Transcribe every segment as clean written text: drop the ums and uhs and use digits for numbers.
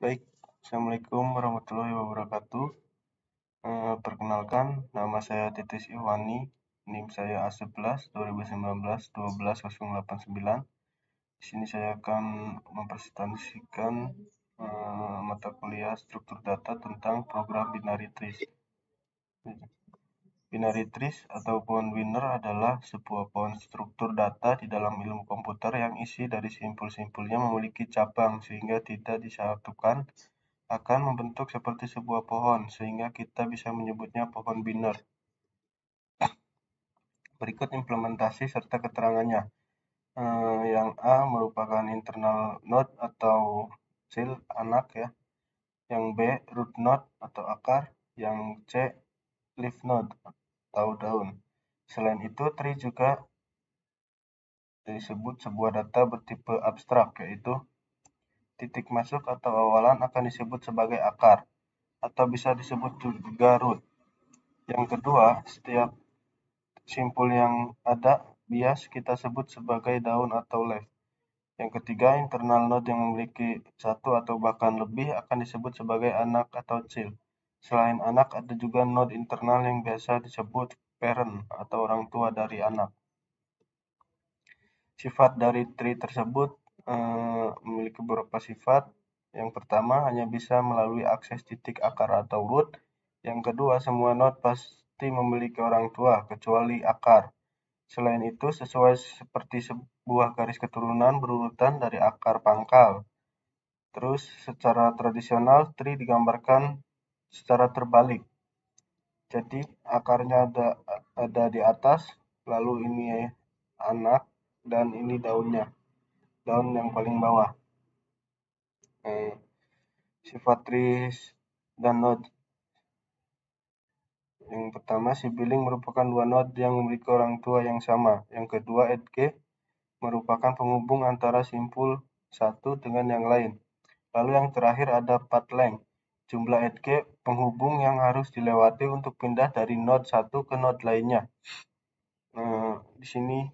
Baik, Assalamualaikum warahmatullahi wabarakatuh. Perkenalkan, nama saya Titis Ihwani, NIM saya A11 2019 12089. Di sini saya akan mempresentasikan mata kuliah struktur data tentang program binary trees. Binary trees atau pohon Wiener adalah sebuah pohon struktur data di dalam ilmu komputer yang isi dari simpul-simpulnya memiliki cabang sehingga tidak disatukan akan membentuk seperti sebuah pohon, sehingga kita bisa menyebutnya pohon Wiener. Berikut implementasi serta keterangannya. Yang A merupakan internal node atau child anak ya. Yang B root node atau akar. Yang C leaf node atau daun. Selain itu, tree juga disebut sebuah data bertipe abstrak, yaitu titik masuk atau awalan akan disebut sebagai akar, atau bisa disebut juga root. Yang kedua, setiap simpul yang ada bias kita sebut sebagai daun atau leaf. Yang ketiga, internal node yang memiliki satu atau bahkan lebih akan disebut sebagai anak atau child. Selain anak, ada juga node internal yang biasa disebut parent atau orang tua dari anak. Sifat dari tree tersebut memiliki beberapa sifat. Yang pertama, hanya bisa melalui akses titik akar atau root. Yang kedua, semua node pasti memiliki orang tua, kecuali akar. Selain itu, sesuai seperti sebuah garis keturunan berurutan dari akar pangkal. Terus, secara tradisional, tree digambarkan secara terbalik. Jadi, akarnya ada di atas, lalu ini anak, dan ini daunnya. Daun yang paling bawah. Sifat trees dan node. Yang pertama, sibling merupakan dua node yang memiliki orang tua yang sama. Yang kedua, edge merupakan penghubung antara simpul satu dengan yang lain. Lalu yang terakhir ada path length, jumlah edge penghubung yang harus dilewati untuk pindah dari node satu ke node lainnya. Di sini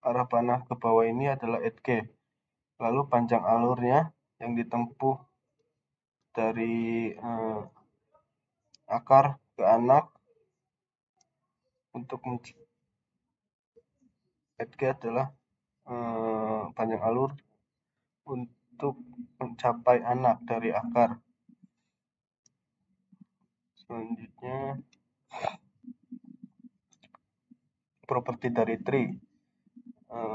arah panah ke bawah ini adalah edge. Lalu panjang alurnya yang ditempuh dari akar ke anak untuk edge adalah panjang alur untuk mencapai anak dari akar. Selanjutnya, properti dari tree.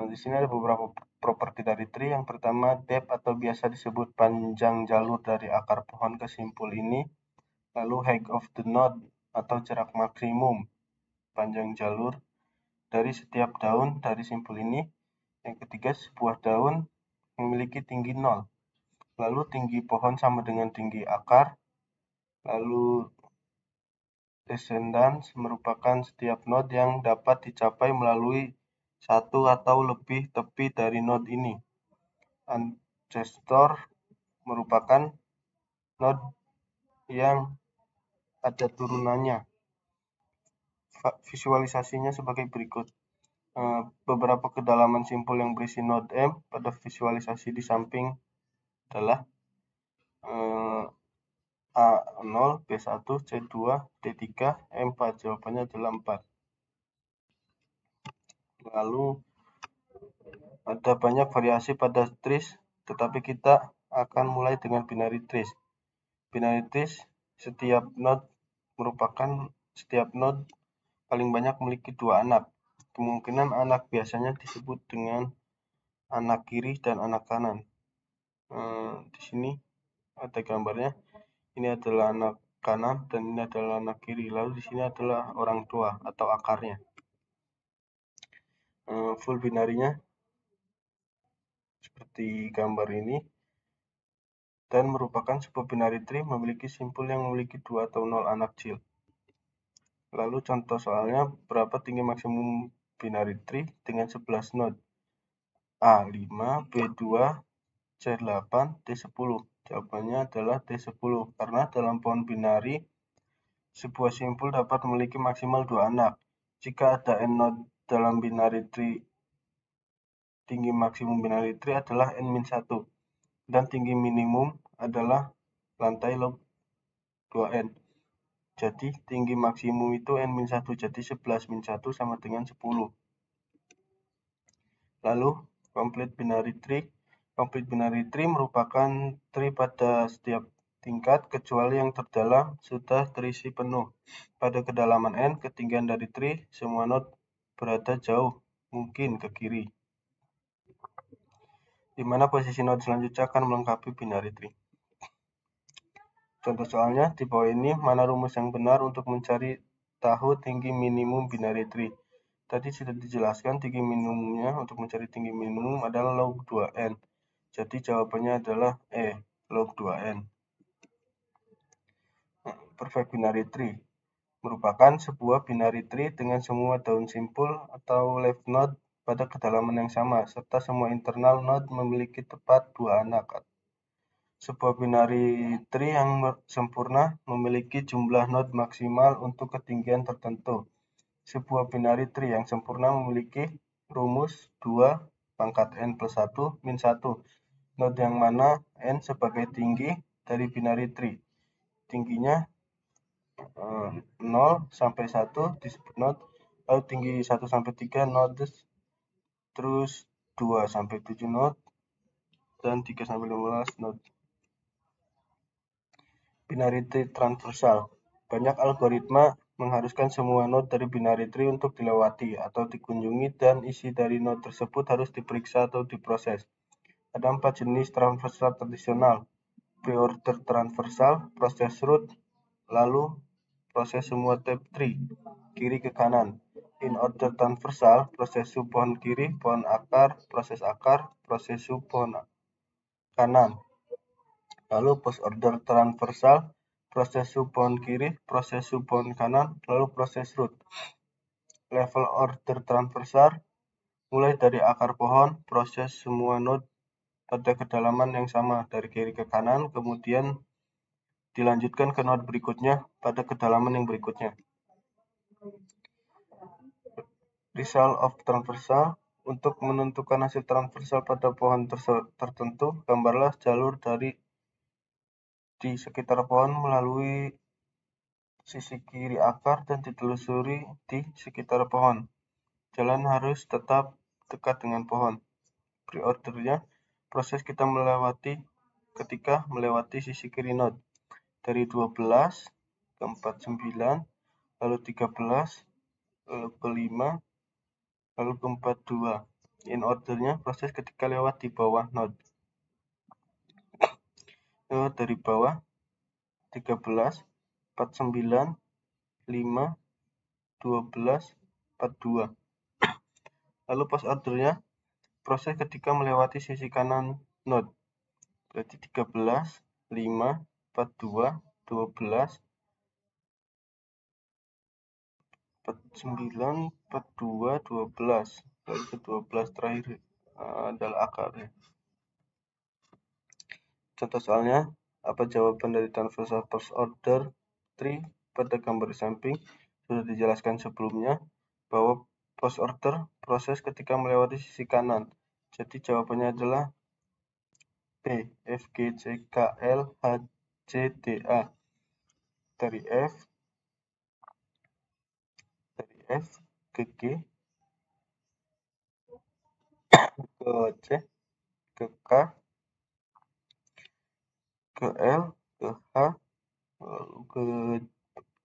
Di sini ada beberapa properti dari tree. Yang pertama, depth atau biasa disebut panjang jalur dari akar pohon ke simpul ini. Lalu height of the node atau jarak maksimum panjang jalur dari setiap daun dari simpul ini. Yang ketiga, sebuah daun memiliki tinggi 0. Lalu tinggi pohon sama dengan tinggi akar. Lalu descendants merupakan setiap node yang dapat dicapai melalui satu atau lebih tepi dari node ini. Ancestor merupakan node yang ada turunannya. Visualisasinya sebagai berikut. Beberapa kedalaman simpul yang berisi node M pada visualisasi di samping adalah A0, B1, C2, D3, M4. Jawabannya adalah 4. Lalu ada banyak variasi pada trees, tetapi kita akan mulai dengan binary trees. Binary trees, setiap node paling banyak memiliki 2 anak. Kemungkinan anak biasanya disebut dengan anak kiri dan anak kanan. Di sini ada gambarnya. Ini adalah anak kanan dan ini adalah anak kiri. Lalu di sini adalah orang tua atau akarnya. Full binary-nya seperti gambar ini, dan merupakan sebuah binary tree memiliki simpul yang memiliki 2 atau 0 anak child. Lalu contoh soalnya, berapa tinggi maksimum binary tree dengan 11 node? A5, B2, C8, D10. Jawabannya adalah D10, karena dalam pohon binary, sebuah simpul dapat memiliki maksimal 2 anak. Jika ada n node dalam binary tree, tinggi maksimum binary tree adalah n-1, dan tinggi minimum adalah lantai log 2n. Jadi tinggi maksimum itu n-1, jadi 11 min 1 sama dengan 10. Lalu complete binary tree. Complete binary tree merupakan tree pada setiap tingkat kecuali yang terdalam sudah terisi penuh. Pada kedalaman n, ketinggian dari tree, semua node berada jauh, mungkin ke kiri, di mana posisi node selanjutnya akan melengkapi binary tree. Contoh soalnya di bawah ini, mana rumus yang benar untuk mencari tahu tinggi minimum binary tree. Tadi sudah dijelaskan tinggi minimumnya untuk mencari tinggi minimum adalah log 2n. Jadi jawabannya adalah E, log 2n. Perfect binary tree merupakan sebuah binary tree dengan semua daun simpul atau leaf node pada kedalaman yang sama, serta semua internal node memiliki tepat 2 anak. Sebuah binary tree yang sempurna memiliki jumlah node maksimal untuk ketinggian tertentu. Sebuah binary tree yang sempurna memiliki rumus 2 pangkat n plus 1 min 1. Node yang mana n sebagai tinggi dari binary tree. Tingginya 0 sampai 1 disebut node, lalu tinggi 1 sampai 3 nodes, terus 2 sampai 7 node, dan 3 sampai 15 node. Binary tree transversal. Banyak algoritma mengharuskan semua node dari binary tree untuk dilewati atau dikunjungi, dan isi dari node tersebut harus diperiksa atau diproses. Ada 4 jenis transversal tradisional: pre-order transversal, proses root, lalu proses semua tab tree, kiri ke kanan. In-order transversal, proses sub pohon kiri, pohon akar, proses sub pohon kanan. Lalu post-order transversal, proses sub pohon kiri, proses sub pohon kanan, lalu proses root. Level order transversal, mulai dari akar pohon, proses semua node pada kedalaman yang sama dari kiri ke kanan, kemudian dilanjutkan ke node berikutnya pada kedalaman yang berikutnya. Result of transversal. Untuk menentukan hasil transversal pada pohon tertentu, gambarlah jalur di sekitar pohon melalui sisi kiri akar dan ditelusuri di sekitar pohon. Jalan harus tetap dekat dengan pohon. Pre-ordernya, proses kita ketika melewati sisi kiri node dari 12 ke 49, lalu 13, lalu ke 5, lalu ke 42. In ordernya, proses ketika lewat di bawah node. Lewat dari bawah 13, 49, 5, 12, 42. Lalu post ordernya, proses ketika melewati sisi kanan node. Berarti 13, 5, 42, 12, 49, 42, 12. Lalu ke 12 terakhir adalah akarnya. Contoh soalnya, apa jawaban dari transversal first order tree pada gambar di samping? Sudah dijelaskan sebelumnya bahwa post order proses ketika melewati sisi kanan. Jadi jawabannya adalah B, F, G, C, K, L, H, C, D, A. Dari F ke G, ke C, ke K, ke L, ke H, lalu ke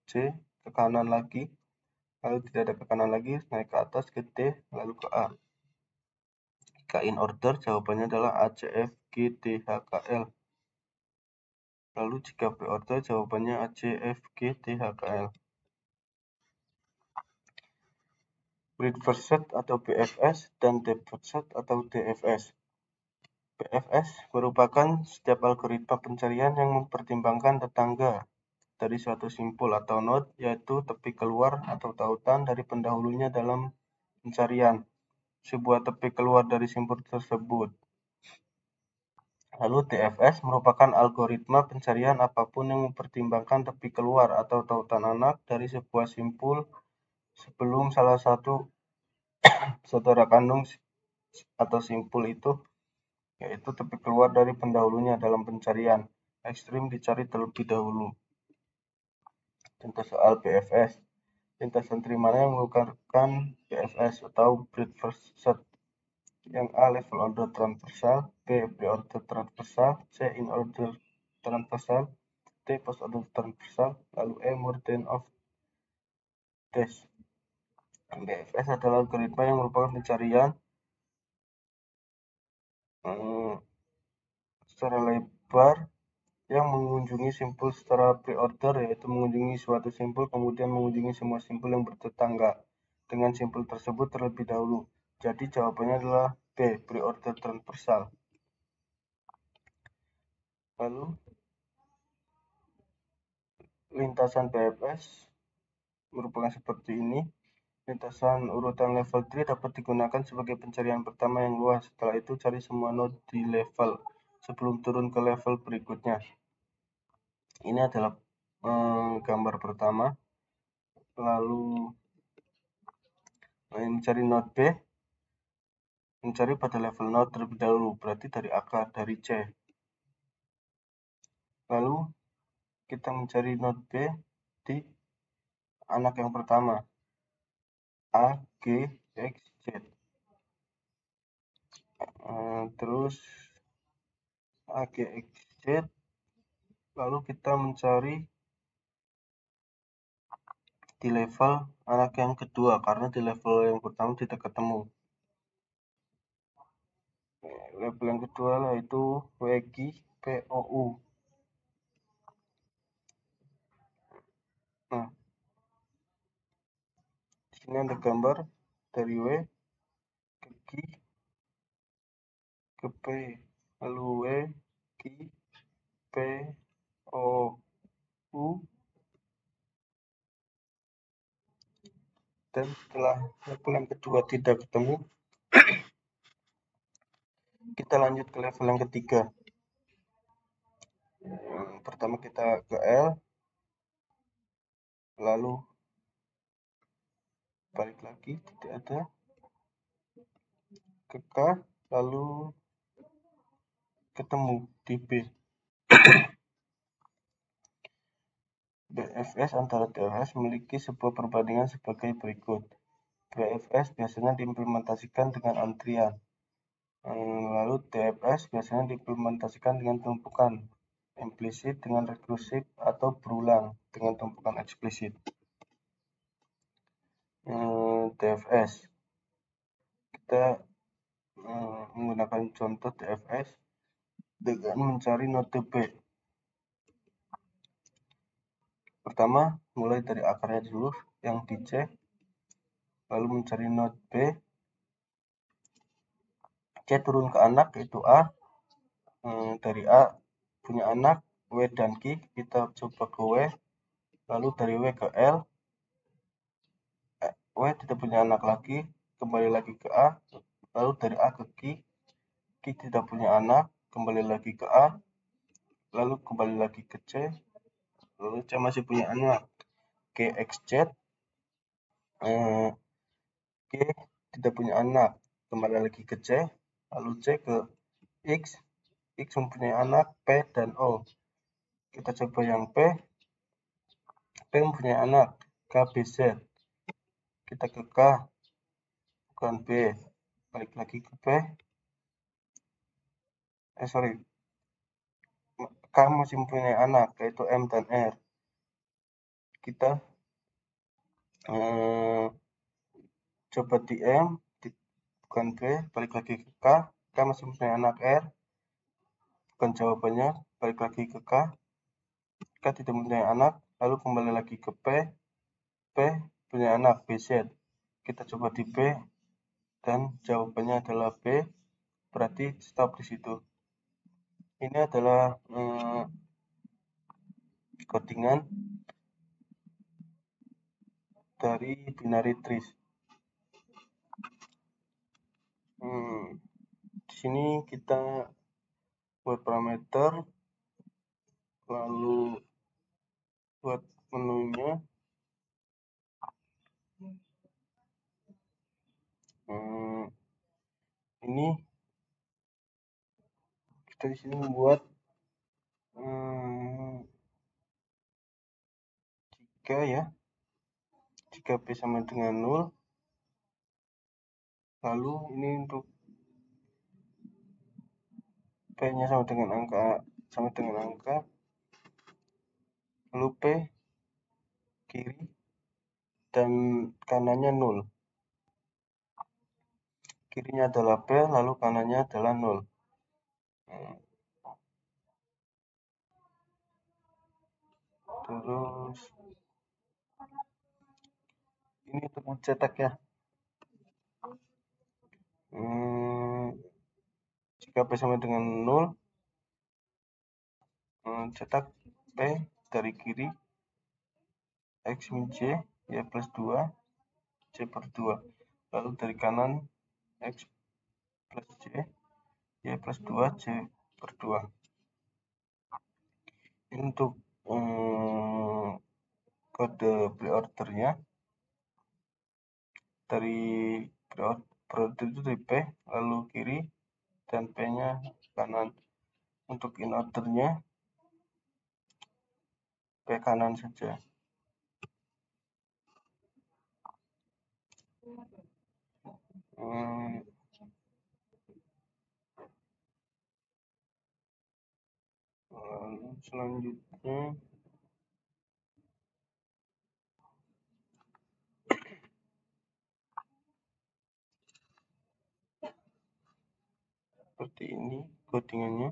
C, ke kanan lagi, lalu tidak ada ke kanan lagi, naik ke atas ke D, lalu ke A. Jika in order, jawabannya adalah A, C, F, G, D, H, K, L. Lalu jika pre-order, jawabannya A, C, F, G, D, H, K, L. Breadth first set atau BFS dan depth first set atau DFS. BFS merupakan setiap algoritma pencarian yang mempertimbangkan tetangga dari suatu simpul atau node, yaitu tepi keluar atau tautan dari pendahulunya dalam pencarian sebuah tepi keluar dari simpul tersebut. Lalu DFS merupakan algoritma pencarian apapun yang mempertimbangkan tepi keluar atau tautan anak dari sebuah simpul sebelum salah satu saudara kandung atau simpul itu, yaitu tepi keluar dari pendahulunya dalam pencarian. ekstrim dicari terlebih dahulu. Contoh soal BFS. Lintasan mana yang merupakan BFS atau breadth first search? Yang A. Level order transversal, B. Pre-order transversal, C. In order transversal, D. Post order transversal, lalu E. More than of dash. BFS adalah algoritma yang merupakan pencarian secara lebar yang mengunjungi simpul secara pre-order, yaitu mengunjungi suatu simpul kemudian mengunjungi semua simpul yang bertetangga dengan simpul tersebut terlebih dahulu. Jadi jawabannya adalah B. Pre-order transversal. Lalu lintasan BFS merupakan seperti ini. Lintasan urutan level tree dapat digunakan sebagai pencarian pertama yang luas. Setelah itu cari semua node di level sebelum turun ke level berikutnya. Ini adalah gambar pertama. Lalu mencari node B, mencari pada level node terlebih dahulu, berarti dari akar, dari C. Lalu kita mencari node B di anak yang pertama, A, G, X, Z. Terus A, G, X, Z. Lalu kita mencari di level anak yang kedua, karena di level yang pertama tidak ketemu. Level yang kedua yaitu WG POU. Nah, di sini ada gambar dari W ke G ke P, lalu W G P O U, dan setelah level yang kedua tidak ketemu, kita lanjut ke level yang ketiga. Pertama kita ke L, lalu balik lagi, tidak ada, ke K, lalu ketemu di B. BFS antara TLS memiliki sebuah perbandingan sebagai berikut. BFS biasanya diimplementasikan dengan antrian, lalu TFS biasanya diimplementasikan dengan tumpukan implisit dengan rekursif atau berulang dengan tumpukan eksplisit. TFS kita menggunakan contoh TFS dengan mencari node B. Pertama, mulai dari akarnya dulu yang di C, lalu mencari node B. C turun ke anak yaitu A. Dari A punya anak W dan Q, kita coba ke W, lalu dari W ke L. W tidak punya anak lagi, kembali lagi ke A, lalu dari A ke Q tidak punya anak, kembali lagi ke A, lalu kembali lagi ke C, lalu C masih punya anak, KXZ, K tidak punya anak, kembali lagi ke C, lalu C ke X, X mempunyai anak, P dan O. Kita coba yang P mempunyai anak, KBZ. Kita ke K, bukan B, balik lagi ke P. K masih mempunyai anak, yaitu M dan R. Kita coba di M, bukan B, balik lagi ke K. K masih mempunyai anak R, bukan jawabannya, balik lagi ke K. K tidak mempunyai anak, lalu kembali lagi ke P. P punya anak, BZ. Kita coba di B, dan jawabannya adalah B, berarti stop di situ. Ini adalah codingan dari binary trees. Di sini kita buat parameter, lalu buat menunya. Ini kita di sini membuat 3 ya. Jika P sama dengan 0, lalu ini untuk P-nya sama dengan angka, lalu P kiri dan kanannya 0. Kirinya adalah P, lalu kanannya adalah 0. Terus ini untuk mencetak ya. Jika P sama dengan 0, cetak P dari kiri X min Y, Y plus 2, C per 2. Lalu dari kanan X plus Y, Y plus 2, C per 2. Ini untuk kode preordernya. Dari preorder itu dari P, lalu kiri, dan P-nya kanan. Untuk in ordernya P kanan saja. Selanjutnya seperti ini codingannya.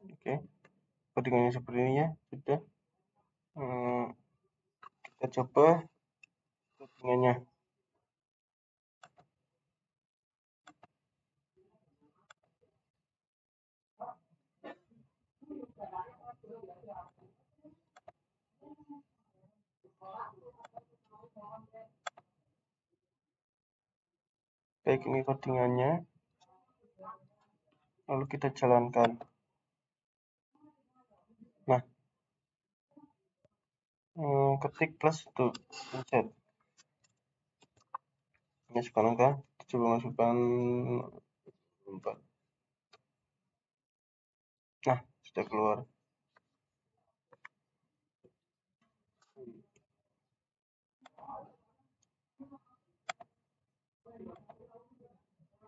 Oke, codingannya seperti ini ya, sudah. Kita coba codingannya. Baik, ini codingannya. Lalu kita jalankan. Nah, ketik plus itu pencet. Masukkan angka, coba masukkan 4. Nah, sudah keluar.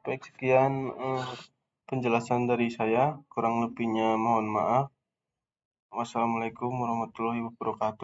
Baik, sekian penjelasan dari saya. Kurang lebihnya mohon maaf. Wassalamualaikum warahmatullahi wabarakatuh.